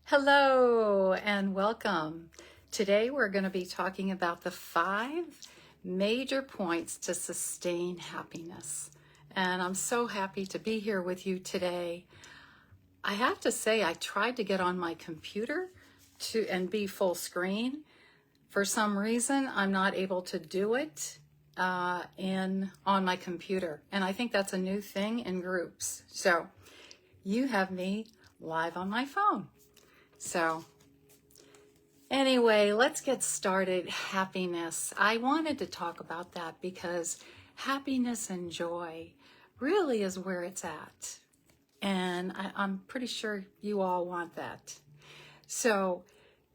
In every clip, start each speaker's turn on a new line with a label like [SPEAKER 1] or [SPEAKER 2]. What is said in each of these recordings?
[SPEAKER 1] Hello and welcome. Today we're going to be talking about the 5 major points to sustain happiness. And I'm so happy to be here with you today. I have to say I tried to get on my computer and be full screen. For some reason, I'm not able to do it on my computer. And I think that's a new thing in groups. So you have me live on my phone. So anyway, let's get started. Happiness. I wanted to talk about that because happiness and joy really is where it's at. And I'm pretty sure you all want that. So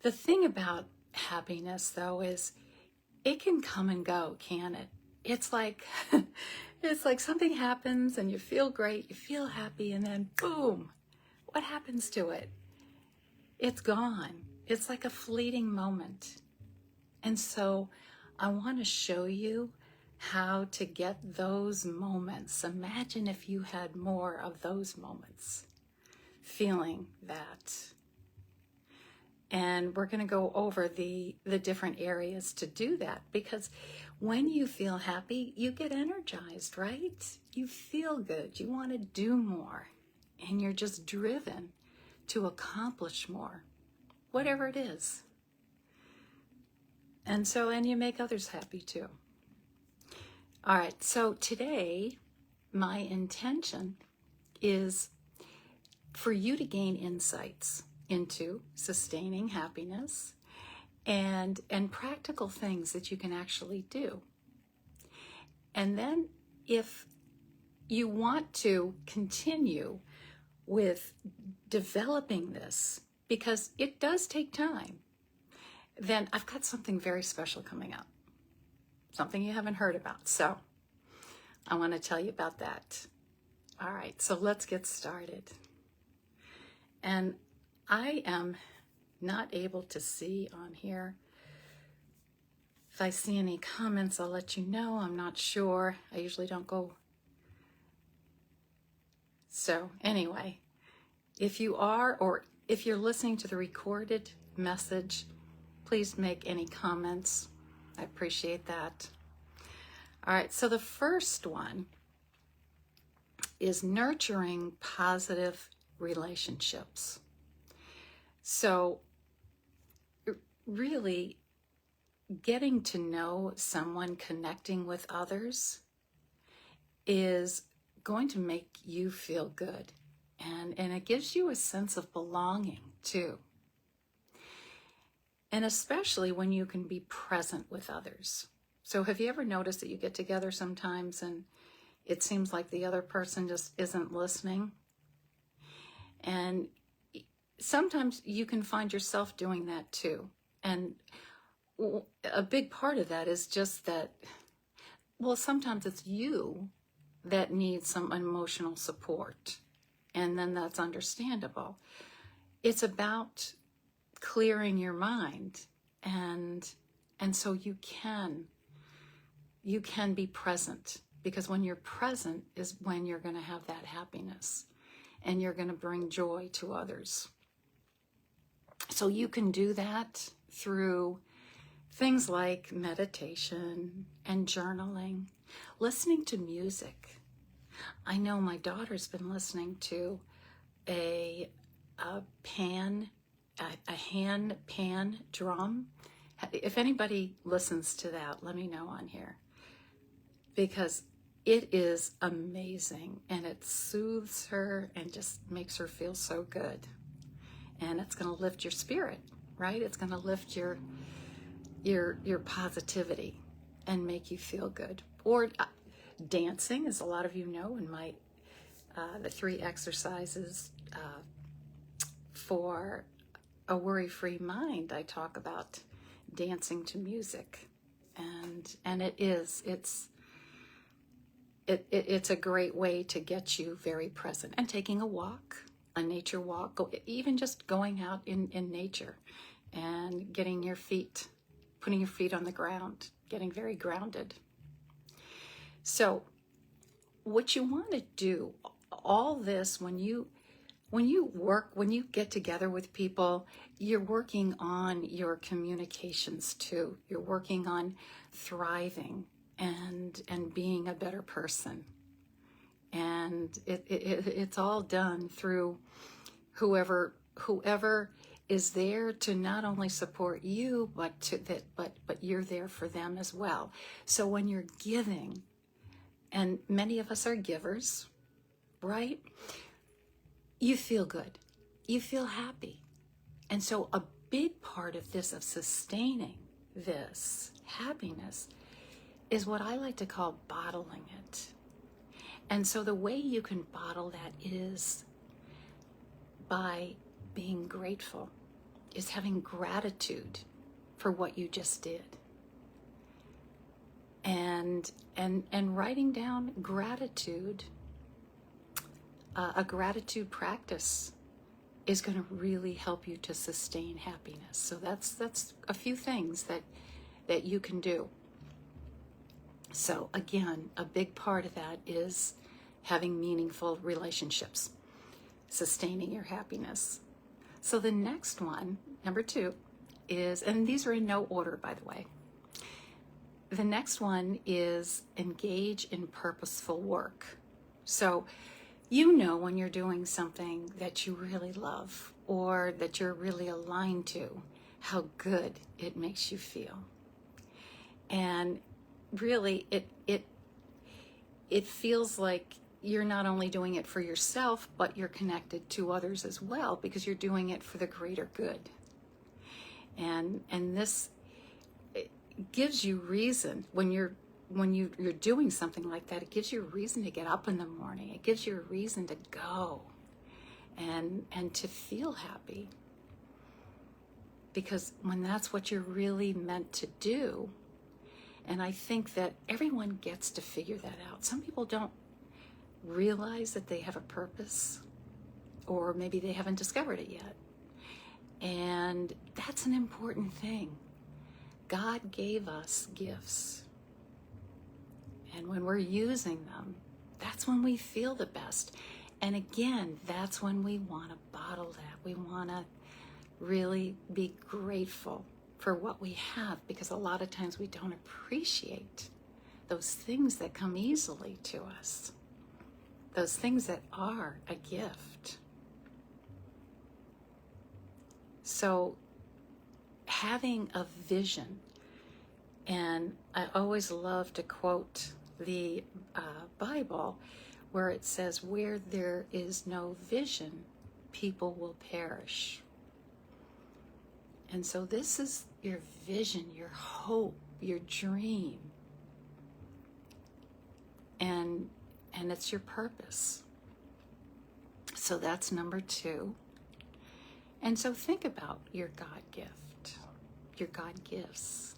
[SPEAKER 1] the thing about happiness, though, is it can come and go, can it? It's like it's like something happens and you feel great, you feel happy, and then boom, what happens to it? It's gone. It's like a fleeting moment. And so I want to show you how to get those moments. Imagine if you had more of those moments, feeling that. And we're going to go over the different areas to do that, because when you feel happy, you get energized, right? You feel good. You want to do more. And you're just driven to accomplish more, whatever it is. And you make others happy too. All right, so today, my intention is for you to gain insights into sustaining happiness and practical things that you can actually do. And then if you want to continue with developing this, because it does take time, then I've got something very special coming up, something you haven't heard about. So I want to tell you about that. All right, so let's get started. And I am not able to see on here. If I see any comments, I'll let you know. I'm not sure. I usually don't go. So anyway, if you are, or if you're listening to the recorded message, please make any comments. I appreciate that. All right, so the first one is nurturing positive relationships. So really getting to know someone, connecting with others is going to make you feel good. And it gives you a sense of belonging too. And especially when you can be present with others. So have you ever noticed that you get together sometimes and it seems like the other person just isn't listening? And sometimes you can find yourself doing that too. And a big part of that is just that, well, sometimes it's you that needs some emotional support. And then that's understandable. It's about clearing your mind, and so you can be present, because when you're present is when you're going to have that happiness and you're going to bring joy to others. So you can do that through things like meditation and journaling, listening to music. I know my daughter's been listening to a hand pan drum. If anybody listens to that, let me know on here, because it is amazing and it soothes her and just makes her feel so good. And it's going to lift your spirit, right? It's going to lift your positivity and make you feel good. Or dancing, as a lot of you know, in my the 3 exercises for a worry-free mind, I talk about dancing to music, and it's a great way to get you very present. And taking a walk, a nature walk, even just going out in nature and getting your feet, putting your feet on the ground, getting very grounded. So what you want to do, all this, when you when you get together with people, you're working on your communications too. You're working on thriving and being a better person. And it's all done through whoever is there to not only support you, but you're there for them as well. So when you're giving, and many of us are givers, right? You feel good. You feel happy. And so a big part of this, of sustaining this happiness, is what I like to call bottling it. And so the way you can bottle that is by being grateful, is having gratitude for what you just did. And writing down gratitude, a gratitude practice is going to really help you to sustain happiness. So that's a few things that you can do. So again, a big part of that is having meaningful relationships, sustaining your happiness. So the next one, number 2, is, and these are in no order, by the way. The next one is engage in purposeful work. So you know when you're doing something that you really love or that you're really aligned to, how good it makes you feel. And really, it feels like you're not only doing it for yourself, but you're connected to others as well, because you're doing it for the greater good. And this gives you reason when you're doing something like that. It gives you a reason to get up in the morning. It gives you a reason to go and to feel happy, because when that's what you're really meant to do. And I think that everyone gets to figure that out. Some people don't realize that they have a purpose, or maybe they haven't discovered it yet. And that's an important thing. God gave us gifts. And when we're using them, that's when we feel the best. And again, that's when we want to bottle that. We want to really be grateful for what we have, because a lot of times we don't appreciate those things that come easily to us, those things that are a gift. So having a vision, and I always love to quote the Bible, where it says, where there is no vision, people will perish. And so this is your vision, your hope, your dream. And it's your purpose. So that's number 2. And so think about your God gift, your God gifts.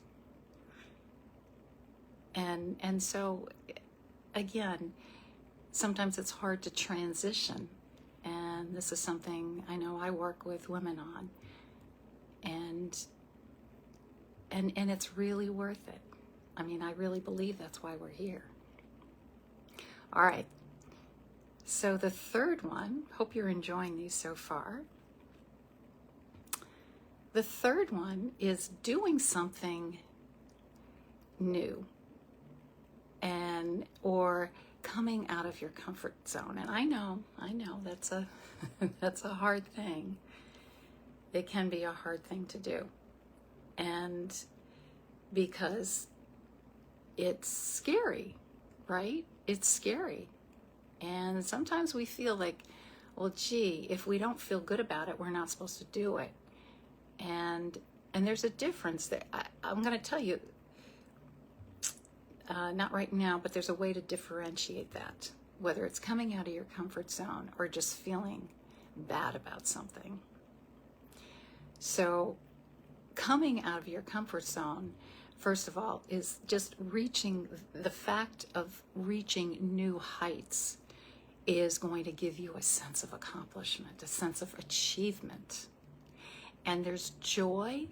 [SPEAKER 1] And so, again, sometimes it's hard to transition. And this is something I know I work with women on. And it's really worth it. I mean, I really believe that's why we're here. All right. So the third one, hope you're enjoying these so far. The third one is doing something new, or coming out of your comfort zone. And I know that's a that's a hard thing. It can be a hard thing to do. And because it's scary, right? It's scary. And sometimes we feel like, well, gee, if we don't feel good about it, we're not supposed to do it. And there's a difference there. I'm going to tell you, not right now, but there's a way to differentiate that, whether it's coming out of your comfort zone or just feeling bad about something. So coming out of your comfort zone, first of all, is just reaching, the fact of reaching new heights is going to give you a sense of accomplishment, a sense of achievement. And there's joy,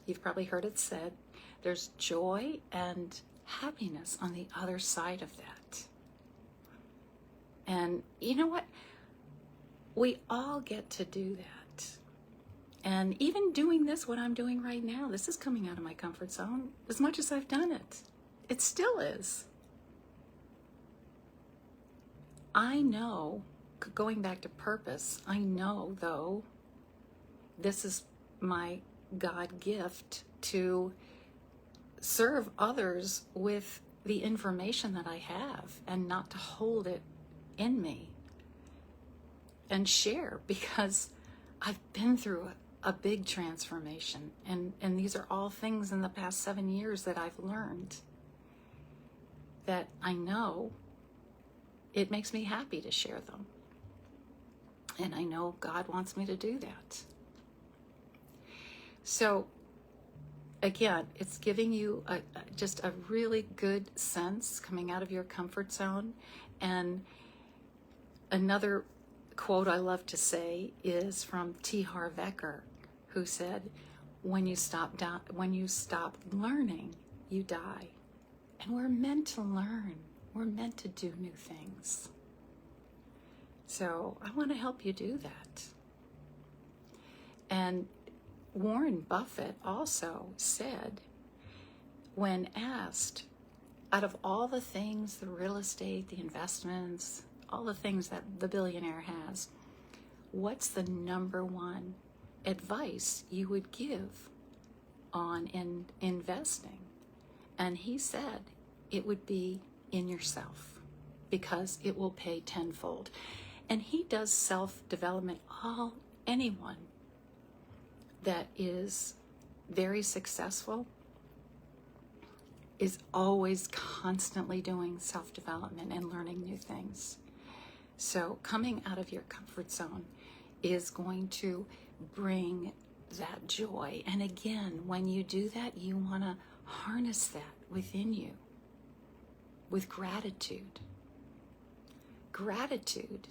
[SPEAKER 1] you've probably heard it said, there's joy and happiness on the other side of that. And you know what? We all get to do that. And even doing this, what I'm doing right now, this is coming out of my comfort zone. As much as I've done it, it still is. I know, going back to purpose, I know, though, this is my God gift to serve others with the information that I have and not to hold it in me and share, because I've been through a big transformation, and these are all things in the past 7 years that I've learned that I know it makes me happy to share them. And I know God wants me to do that. So again, it's giving you just a really good sense coming out of your comfort zone. And another quote I love to say is from T. Harv Eker, who said, when you stop learning, you die. And we're meant to learn. We're meant to do new things. So I want to help you do that. And Warren Buffett also said, when asked, out of all the things, the real estate, the investments, all the things that the billionaire has, what's the number one advice you would give on investing? And he said it would be in yourself, because it will pay tenfold. And he does self-development. Anyone that is very successful is always constantly doing self-development and learning new things. So coming out of your comfort zone is going to bring that joy. And again, when you do that, you want to harness that within you with gratitude. Gratitude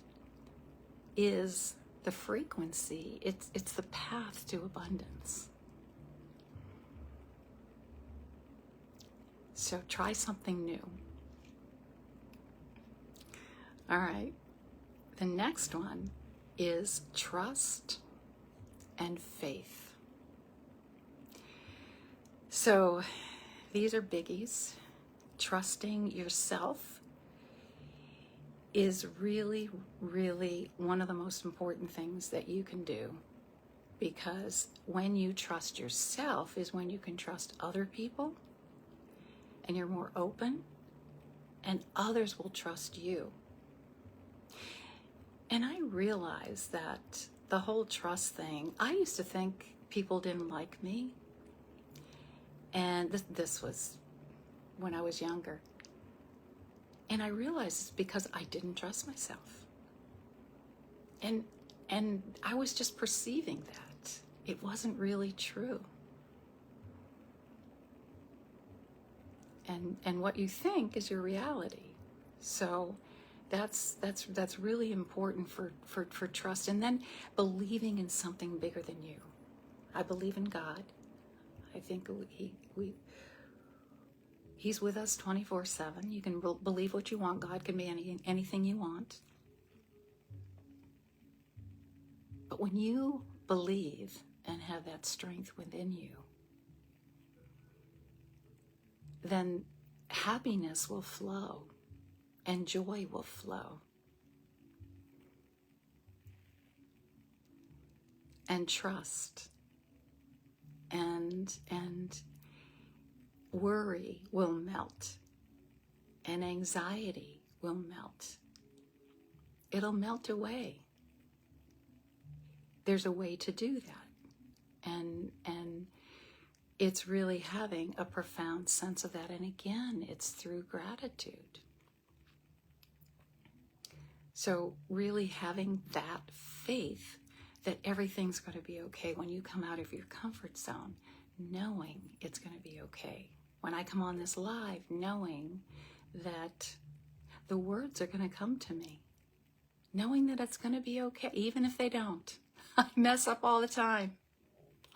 [SPEAKER 1] is the frequency. It's the path to abundance. So try something new. All right. The next one is trust and faith. So these are biggies. Trusting yourself is really, really one of the most important things that you can do, because when you trust yourself is when you can trust other people, and you're more open, and others will trust you. And I realized that the whole trust thing, I used to think people didn't like me, and this was when I was younger. And I realized it's because I didn't trust myself. And I was just perceiving that. It wasn't really true. And what you think is your reality. So that's really important for trust. And then believing in something bigger than you. I believe in God. I think He's with us 24/7. You can believe what you want. God can be anything you want. But when you believe and have that strength within you, then happiness will flow and joy will flow. And trust and worry will melt, and anxiety will melt. It'll melt away. There's a way to do that. And it's really having a profound sense of that. And again, it's through gratitude. So really having that faith that everything's going to be okay when you come out of your comfort zone, knowing it's going to be okay. When I come on this live, knowing that the words are going to come to me, knowing that it's going to be okay, even if they don't. I mess up all the time,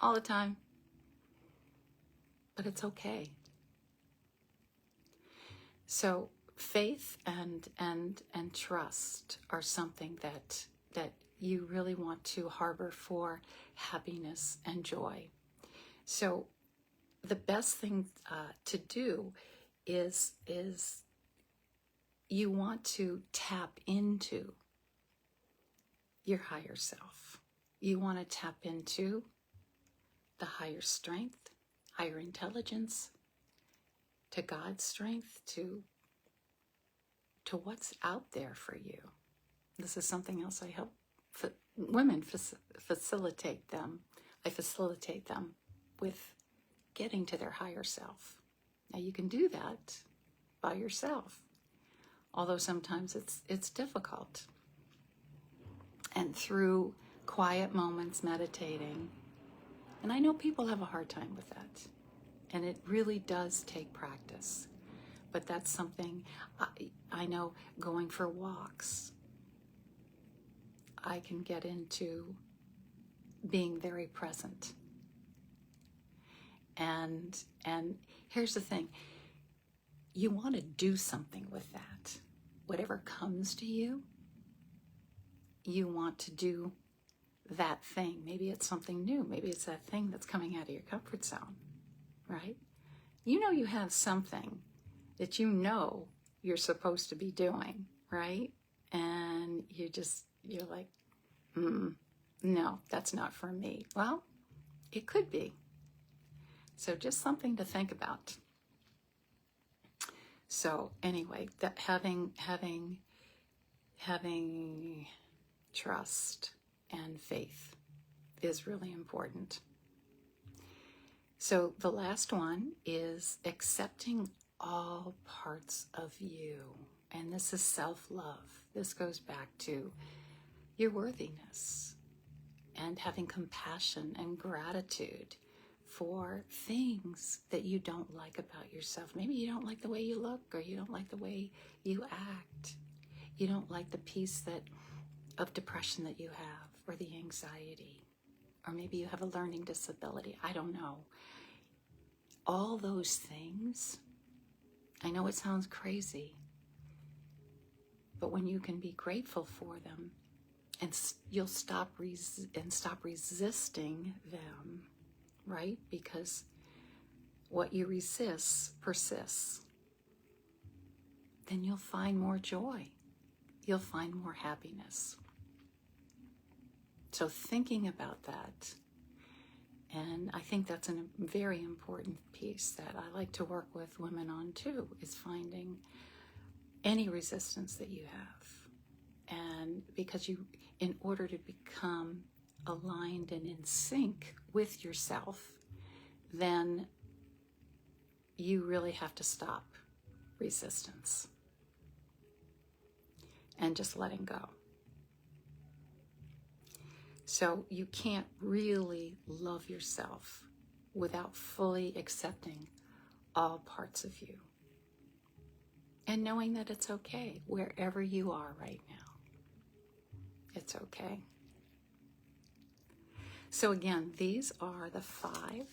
[SPEAKER 1] but it's okay. So faith and trust are something that you really want to harbor for happiness and joy. So the best thing to do is you want to tap into your higher self. You want to tap into the higher strength, higher intelligence, to God's strength, to what's out there for you. This is something else I help women facilitate them. I facilitate them with getting to their higher self. Now you can do that by yourself, although sometimes it's difficult. And through quiet moments, meditating, and I know people have a hard time with that, and it really does take practice. But that's something I know. Going for walks, I can get into being very present. And here's the thing. You want to do something with that. Whatever comes to you, you want to do that thing. Maybe it's something new. Maybe it's that thing that's coming out of your comfort zone, right? You know you have something that you know you're supposed to be doing, right? And you're like, no, that's not for me. Well, it could be. So just something to think about. So anyway, that having trust and faith is really important. So the last one is accepting all parts of you. And this is self-love. This goes back to your worthiness and having compassion and gratitude for things that you don't like about yourself. Maybe you don't like the way you look, or you don't like the way you act. You don't like the piece of depression that you have, or the anxiety, or maybe you have a learning disability. I don't know. All those things, I know it sounds crazy, but when you can be grateful for them, and you'll stop resisting them, right? Because what you resist persists. Then you'll find more joy. You'll find more happiness. So thinking about that, and I think that's a very important piece that I like to work with women on too, is finding any resistance that you have. And because in order to become aligned and in sync with yourself, then you really have to stop resistance and just letting go. So you can't really love yourself without fully accepting all parts of you and knowing that it's okay wherever you are right now. It's okay. So again, these are the five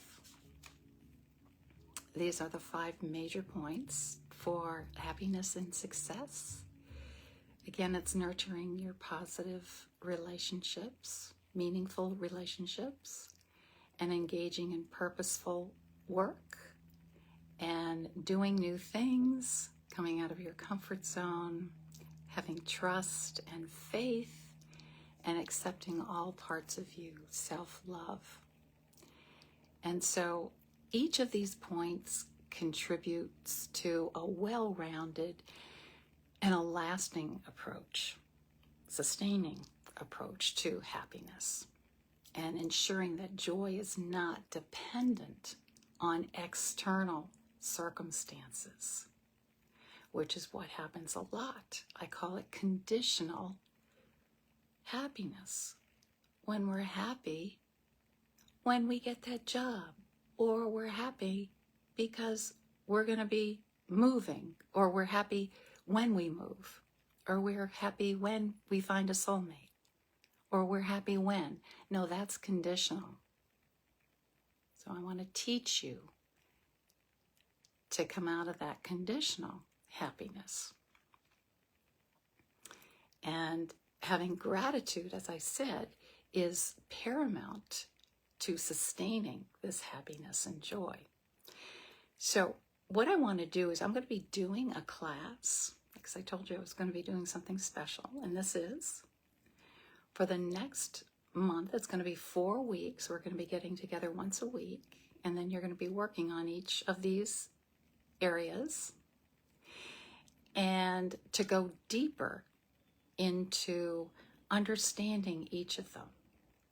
[SPEAKER 1] major points for happiness and success. Again, it's nurturing your positive relationships, meaningful relationships, and engaging in purposeful work and doing new things, coming out of your comfort zone, having trust and faith, and accepting all parts of you, self-love. And so each of these points contributes to a well-rounded and a lasting approach, sustaining approach to happiness, and ensuring that joy is not dependent on external circumstances, which is what happens a lot. I call it conditional happiness. When we're happy when we get that job, or we're happy because we're going to be moving, or we're happy when we move, or we're happy when we find a soulmate, or we're happy when. No, that's conditional. So I want to teach you to come out of that conditional happiness. And having gratitude, as I said, is paramount to sustaining this happiness and joy. So what I want to do is I'm going to be doing a class, because I told you I was going to be doing something special, and this is for the next month. It's going to be 4 weeks. We're going to be getting together once a week, and then you're going to be working on each of these areas and to go deeper into understanding each of them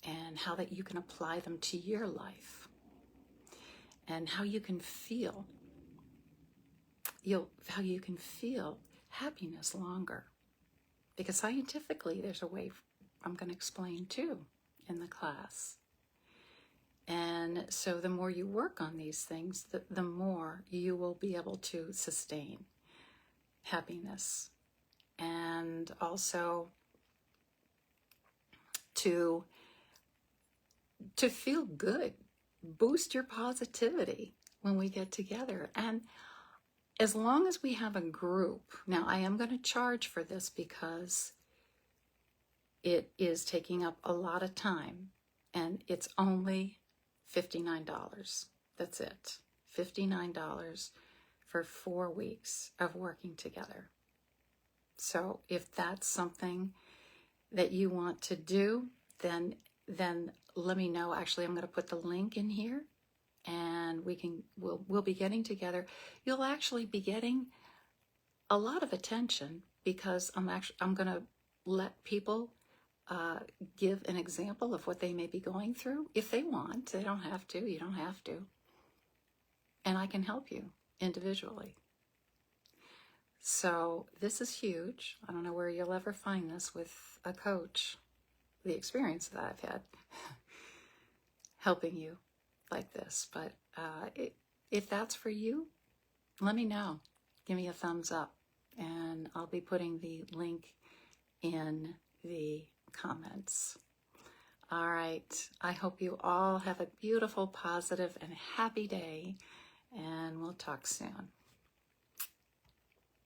[SPEAKER 1] and how that you can apply them to your life and how you can feel happiness longer. Because scientifically, there's a way I'm going to explain too in the class. And so the more you work on these things, the more you will be able to sustain happiness, and also to feel good, boost your positivity when we get together. And as long as we have a group, now I am going to charge for this because it is taking up a lot of time, and it's only $59. That's it. $59 for 4 weeks of working together. So if that's something that you want to do, then let me know. Actually, I'm going to put the link in here, and we'll be getting together. You'll actually be getting a lot of attention because I'm going to let people give an example of what they may be going through if they want. They don't have to. You don't have to. And I can help you individually. So this is huge. I don't know where you'll ever find this with a coach, the experience that I've had helping you like this. But if that's for you, let me know. Give me a thumbs up, and I'll be putting the link in the comments. All right. I hope you all have a beautiful, positive, and happy day, and we'll talk soon.